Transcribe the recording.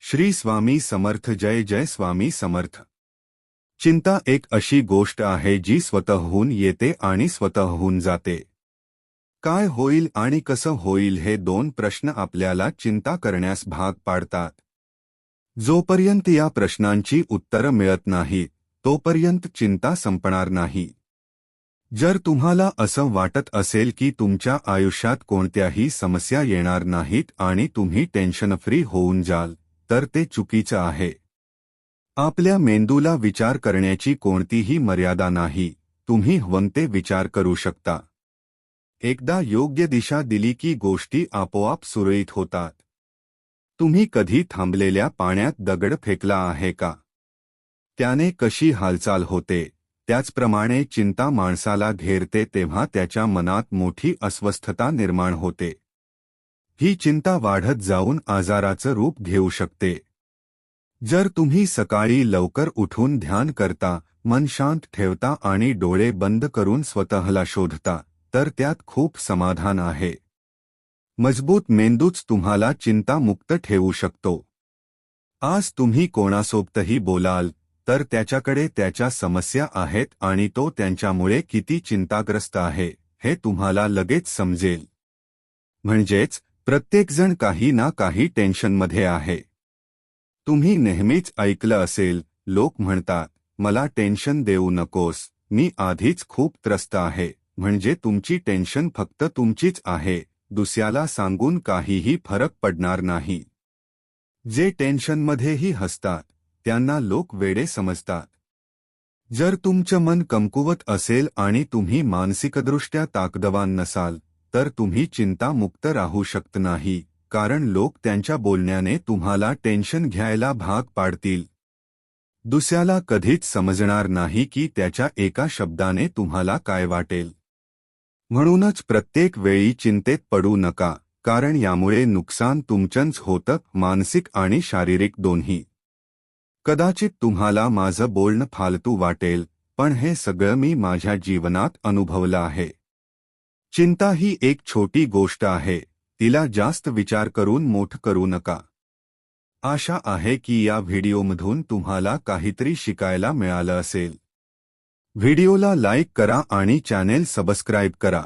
श्री स्वामी समर्थ. जय जय स्वामी समर्थ. चिंता एक अशी गोष्ट आहे जी स्वतःहून येते आणि स्वतःहून जाते. काय होईल आणि कसं होईल हे दोन प्रश्न आपल्याला चिंता करण्यास भाग पाडतात. जोपर्यंत या प्रश्नांची उत्तरं मिळत नाहीत तोपर्यंत चिंता संपणार नाही. जर तुम्हाला असं वाटत असेल की तुमच्या आयुष्यात कोणत्याही समस्या येणार नाहीत आणि तुम्ही टेन्शन फ्री होऊन जाल, तर ते चुकीचं आहे. आपल्या मेंदूला विचार करण्याची कोणतीही मर्यादा नाही. तुम्ही हवं ते विचार करू शकता. एकदा योग्य दिशा दिली की गोष्टी आपोआप सुरळीत होतात. तुम्ही कधी थांबलेल्या पाण्यात दगड फेकला आहे का? त्याने कशी हालचाल होते? त्याचप्रमाणे चिंता माणसाला घेरते तेव्हा त्याच्या मनात मोठी अस्वस्थता निर्माण होते. ही चिंता वाढत जाऊन आजाराचं रूप घेऊ शकते. जर तुम्ही सकाळी लवकर उठून ध्यान करता, मन शांत ठेवता आणि डोळे बंद करून स्वतःला शोधता, तर त्यात खूप समाधान आहे. मजबूत मेंदूच तुम्हाला चिंतामुक्त ठेवू शकतो. आज तुम्ही कोणासोबतही बोलाल तर त्याच्याकडे त्याच्या समस्या आहेत आणि तो त्यांच्यामुळे किती चिंताग्रस्त आहे हे तुम्हाला लगेच समजेल. म्हणजेच प्रत्येकजण काही ना काही टेन्शनमध्ये आहे. तुम्ही नेहमीच ऐकलं असेल, लोक म्हणतात, मला टेन्शन देऊ नकोस, मी आधीच खूप त्रस्त आहे. म्हणजे तुमची टेन्शन फक्त तुमचीच आहे, दुसऱ्याला सांगून काहीही फरक पडणार नाही. जे टेन्शनमध्येही हसतात त्यांना लोक वेडे समजतात. जर तुमचं मन कमकुवत असेल आणि तुम्ही मानसिकदृष्ट्या ताकदवान नसाल, तर तुम्ही चिंतामुक्त राहू शकत नाही, कारण लोक त्यांच्या बोलण्याने तुम्हाला टेन्शन घ्यायला भाग पाडतील. दुसऱ्याला कधीच समजणार नाही की त्याच्या एका शब्दाने तुम्हाला काय वाटेल. म्हणूनच प्रत्येक वेळी चिंतेत पडू नका, कारण यामुळे नुकसान तुमचंच होतं, मानसिक आणि शारीरिक दोन्ही. कदाचित तुम्हाला माझं बोलणं फालतू वाटेल, पण हे सगळं मी माझ्या जीवनात अनुभवलं आहे. चिंता ही एक छोटी गोष्ट आहे, तिला जास्त विचार करून मोठं करू नका. आशा आहे की या व्हिडिओमधून तुम्हाला काहीतरी शिकायला मिळालं असेल. व्हिडिओला लाईक करा आणि चॅनेल सबस्क्राईब करा.